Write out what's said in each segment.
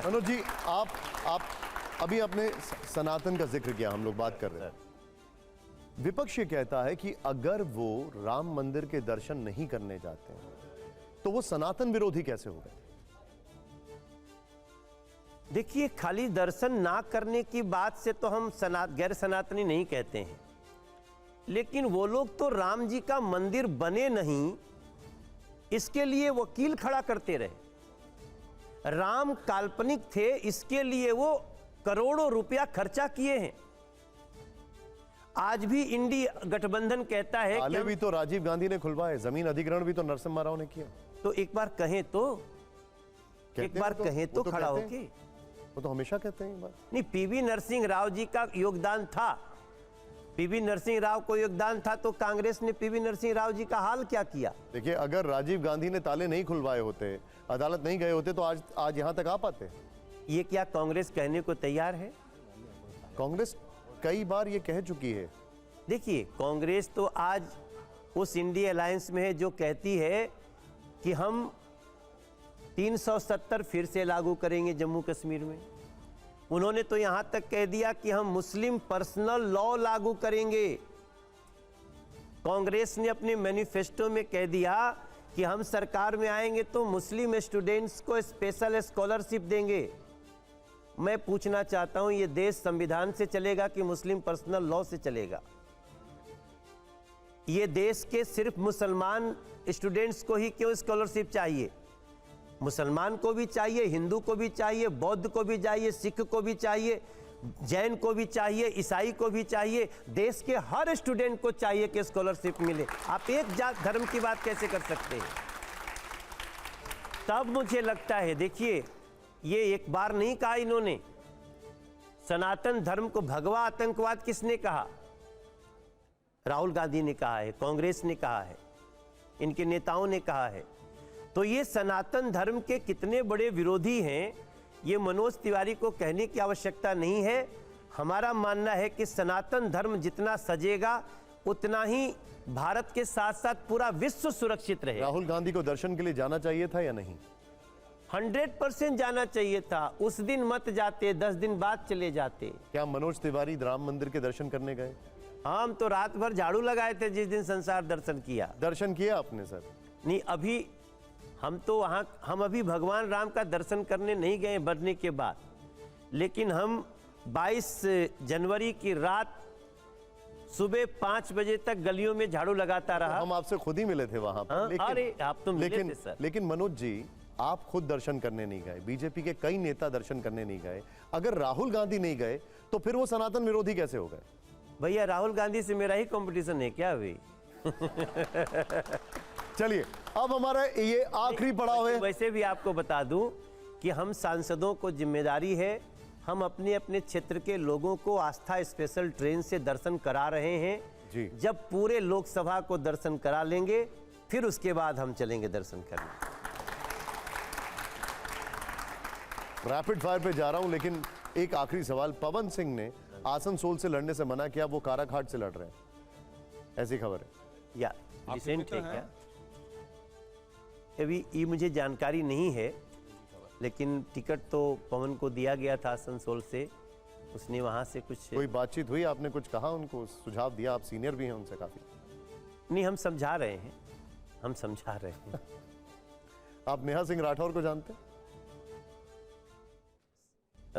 मनोज जी, आप अभी आपने सनातन का जिक्र किया, हम लोग बात कर रहे हैं। विपक्ष ये कहता है कि अगर वो राम मंदिर के दर्शन नहीं करने जाते हैं तो वो सनातन विरोधी कैसे हो गए? देखिए, खाली दर्शन ना करने की बात से तो हम गैर सनातनी नहीं कहते हैं, लेकिन वो लोग तो राम जी का मंदिर बने नहीं इसके लिए वकील खड़ा करते रहे। राम काल्पनिक थे, इसके लिए वो करोड़ों रुपया खर्चा किए हैं। आज भी इंडिया गठबंधन कहता है कि भी तो राजीव गांधी ने खुलवाए, जमीन अधिग्रहण भी तो नरसिम्हा राव ने किया। तो एक बार कहें तो खड़ा होके, वो तो हमेशा कहते हैं बात। नहीं, पीवी नरसिंह राव जी का योगदान था, पीवी नरसिंह राव को योगदान था, तो कांग्रेस ने पीवी नरसिंह राव जी का हाल क्या किया? देखिए, अगर राजीव गांधी ने ताले नहीं खुलवाए होते, अदालत नहीं गए होते, तो आज यहां तक आ पाते। ये क्या कांग्रेस कहने को तैयार है? कांग्रेस कई बार ये कह चुकी है। देखिए, कांग्रेस तो आज उस इंडिया अलायंस में है जो कहती है कि हम 370 फिर से लागू करेंगे जम्मू कश्मीर में। उन्होंने तो यहां तक कह दिया कि हम मुस्लिम पर्सनल लॉ लागू करेंगे। कांग्रेस ने अपने मैनिफेस्टो में कह दिया कि हम सरकार में आएंगे तो मुस्लिम स्टूडेंट्स को स्पेशल स्कॉलरशिप देंगे। मैं पूछना चाहता हूं, ये देश संविधान से चलेगा कि मुस्लिम पर्सनल लॉ से चलेगा? ये देश के सिर्फ मुसलमान स्टूडेंट्स को ही क्यों स्कॉलरशिप चाहिए? मुसलमान को भी चाहिए, हिंदू को भी चाहिए, बौद्ध को भी चाहिए, सिख को भी चाहिए, जैन को भी चाहिए, ईसाई को भी चाहिए। देश के हर स्टूडेंट को चाहिए कि स्कॉलरशिप मिले। आप एक जात धर्म की बात कैसे कर सकते हैं? तब मुझे लगता है, देखिए, ये एक बार नहीं कहा इन्होंने। सनातन धर्म को भगवा आतंकवाद किसने कहा? राहुल गांधी ने कहा है, कांग्रेस ने कहा है, इनके नेताओं ने कहा है। तो ये सनातन धर्म के कितने बड़े विरोधी हैं, ये मनोज तिवारी को कहने की आवश्यकता नहीं है। हमारा मानना है कि सनातन धर्म जितना सजेगा उतना ही भारत के साथ साथ पूरा विश्व सुरक्षित रहे। राहुल गांधी को दर्शन के लिए जाना चाहिए था या नहीं? 100% जाना चाहिए था। उस दिन मत जाते, 10 दिन बाद चले जाते। क्या मनोज तिवारी राम मंदिर के दर्शन करने गए? हम तो रात भर झाड़ू लगाए थे जिस दिन संसार दर्शन किया। दर्शन किया आपने सर? नहीं, अभी हम अभी भगवान राम का दर्शन करने नहीं गए बढ़ने के बाद, लेकिन हम 22 जनवरी की रात सुबह 5 बजे तक गलियों में झाड़ू लगाता रहा। हम आपसे खुद ही मिले थे वहां पर। अरे आप तो मिले थे सर। लेकिन मनोज जी, आप खुद दर्शन करने नहीं गए, बीजेपी के कई नेता दर्शन करने नहीं गए। अगर राहुल गांधी नहीं गए तो फिर वो सनातन विरोधी कैसे हो गए? भैया, राहुल गांधी से मेरा ही कंपटीशन है क्या अभी? चलिए, अब हमारा ये आखिरी पड़ाव है। वैसे भी आपको बता दूं कि हम सांसदों को जिम्मेदारी है, हम अपने अपने क्षेत्र के लोगों को आस्था स्पेशल ट्रेन से दर्शन करा रहे हैं जी। जब पूरे लोकसभा को दर्शन करा लेंगे फिर उसके बाद हम चलेंगे दर्शन करने। रैपिड फायर पे जा रहा हूं, लेकिन एक आखिरी सवाल। पवन सिंह ने आसनसोल से लड़ने से मना किया, वो काराघाट से लड़ रहे हैं, ऐसी खबर है या रिसेंट है क्या? अभी ये मुझे जानकारी नहीं है, लेकिन टिकट तो पवन को दिया गया था आसनसोल से। उसने वहां से कुछ कोई बातचीत हुई? आपने कुछ कहा उनको, सुझाव दिया? आप सीनियर भी हैं उनसे काफी। नहीं, हम समझा रहे हैं, हम समझा रहे हैं। आप नेहा सिंह राठौर को जानते हैं?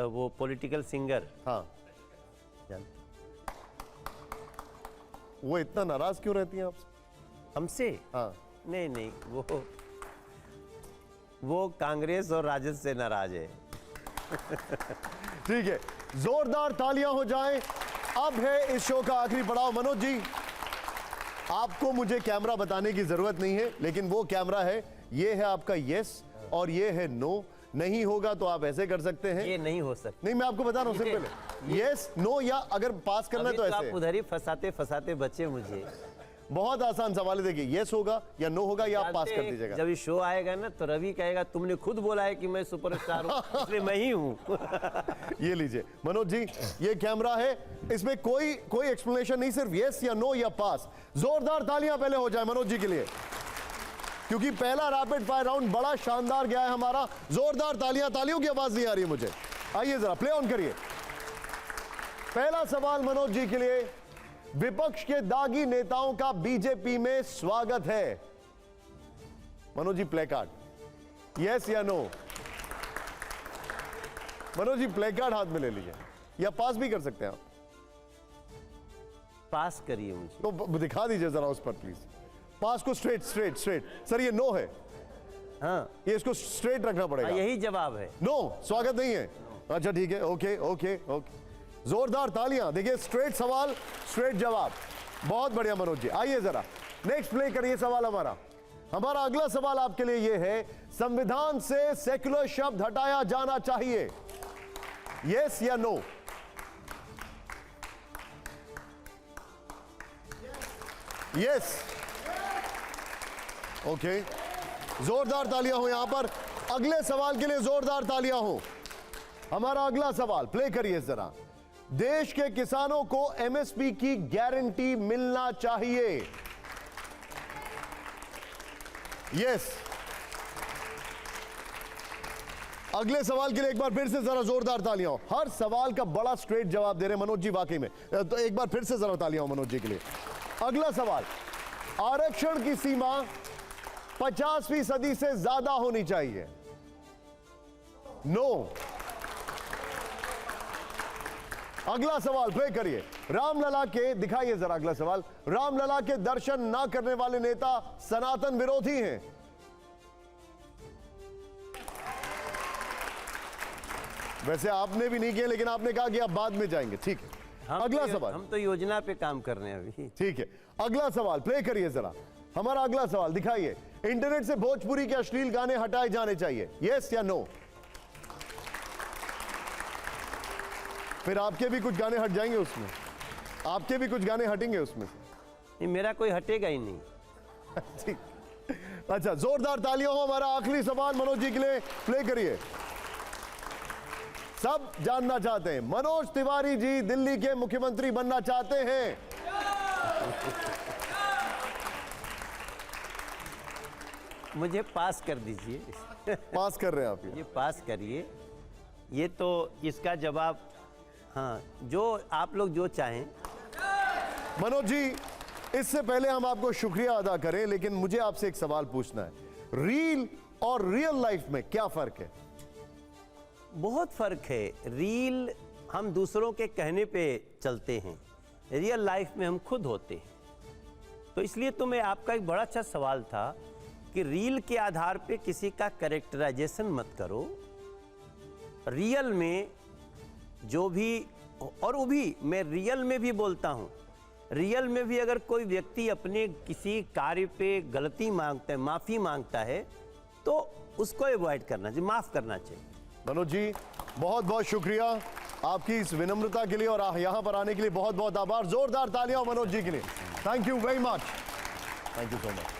वो पॉलिटिकल सिंगर। हाँ, जानते। वो इतना नाराज क्यों रहती हैं आपसे? हमसे? हाँ। नहीं, वो कांग्रेस और राजद से नाराज है। ठीक है, जोरदार तालियां हो जाएं। अब है इस शो का आखिरी पड़ाव। मनोज जी, आपको मुझे कैमरा बताने की जरूरत नहीं है, लेकिन वो कैमरा है, ये है आपका यस और ये है नो। नहीं होगा तो आप ऐसे कर सकते हैं। ये नहीं हो सकता। नहीं, मैं आपको बता रहा हूं सिंपल, यस नो, या अगर पास करना तो ऐसे। आप उधर ही फंसाते बचे मुझे। बहुत आसान सवाल है, देखिए, यस होगा या नो होगा, या आप पास कर दीजिएगा। जब ये शो आएगा ना तो रवि कहेगा तुमने खुद बोला है कि मैं सुपरस्टार हूं, इसलिए मैं ही हूं। ये लीजिए मनोज जी, ये कैमरा है, इसमें कोई एक्सप्लेनेशन नहीं, सिर्फ यस या नो या पास। जोरदार तालियां पहले हो जाए मनोज जी के लिए। क्योंकि पहला रैपिड फायर राउंड बड़ा शानदार गया है हमारा। जोरदार तालियां, तालियों की आवाज नहीं आ रही है मुझे। आइए जरा प्ले ऑन करिए। पहला सवाल मनोज जी के लिए, विपक्ष के दागी नेताओं का बीजेपी में स्वागत है। Manoj ji play card, yes या no? Manoj ji play card हाथ में ले लीजिए, या पास भी कर सकते हैं आप। पास करिए मुझे। तो दिखा दीजिए जरा उस पर प्लीज। पास को स्ट्रेट स्ट्रेट स्ट्रेट। सर ये नो है, हाँ ये इसको स्ट्रेट रखना पड़ेगा। यही जवाब है। नो, स्वागत नहीं है। अच्छा ठीक है, ओके ओके ओके। जोरदार तालियां। देखिए स्ट्रेट सवाल, स्ट्रेट जवाब। बहुत बढ़िया मनोज जी। आइए जरा नेक्स्ट प्ले करिए सवाल हमारा। हमारा अगला सवाल आपके लिए यह है, संविधान से सेक्युलर शब्द हटाया जाना चाहिए, यस या नो? Yes, okay. जोरदार तालियां हो यहां पर। अगले सवाल के लिए जोरदार तालियां हो। हमारा अगला सवाल प्ले करिए जरा। देश के किसानों को एमएसपी की गारंटी मिलना चाहिए, यस। अगले सवाल के लिए एक बार फिर से जरा जोरदार तालियां हो। हर सवाल का बड़ा स्ट्रेट जवाब दे रहे हैं मनोज जी, वाकई में। तो एक बार फिर से जरा तालियां हो मनोज जी के लिए। अगला सवाल, आरक्षण की सीमा 50% से ज्यादा होनी चाहिए, नो? अगला सवाल प्ले करिए। रामलला के, दिखाइए जरा अगला सवाल। रामलला के दर्शन ना करने वाले नेता सनातन विरोधी हैं, वैसे आपने भी नहीं किया, लेकिन आपने कहा कि आप बाद में जाएंगे, ठीक है। अगला सवाल। हम तो योजना पे काम कर रहे हैं अभी। ठीक है, अगला सवाल प्ले करिए जरा। हमारा अगला सवाल दिखाइए। इंटरनेट से भोजपुरी के अश्लील गाने हटाए जाने चाहिए, यस या नो? फिर आपके भी कुछ गाने हट जाएंगे उसमें, आपके भी कुछ गाने हटेंगे उसमें से। नहीं, मेरा कोई हटेगा ही नहीं। ठीक, अच्छा जोरदार तालियां हो। हमारा आखिरी सवाल मनोज जी के लिए प्ले करिए। सब जानना चाहते हैं, मनोज तिवारी जी दिल्ली के मुख्यमंत्री बनना चाहते हैं, मुझे पास कर दीजिए। पास कर रहे हैं आप? ये पास करिए। ये तो इसका जवाब, हाँ, जो आप लोग जो चाहें। मनोज जी, इससे पहले हम आपको शुक्रिया अदा करें, लेकिन मुझे आपसे एक सवाल पूछना है। रील और रियल लाइफ में क्या फर्क है? बहुत फर्क है। रील हम दूसरों के कहने पे चलते हैं, रियल लाइफ में हम खुद होते हैं। तो इसलिए तो मैं, आपका एक बड़ा अच्छा सवाल था कि रील के आधार पे किसी का कैरेक्टराइजेशन मत करो। रियल में जो भी, और वो भी मैं रियल में भी बोलता हूँ, रियल में भी अगर कोई व्यक्ति अपने किसी कार्य पे गलती मांगता है, माफ़ी मांगता है, तो उसको अवॉइड करना चाहिए, माफ़ करना चाहिए। मनोज जी बहुत बहुत शुक्रिया आपकी इस विनम्रता के लिए, और यहां पर आने के लिए बहुत बहुत आभार। जोरदार तालियां मनोज जी के लिए। Thank you very much, thank you so much.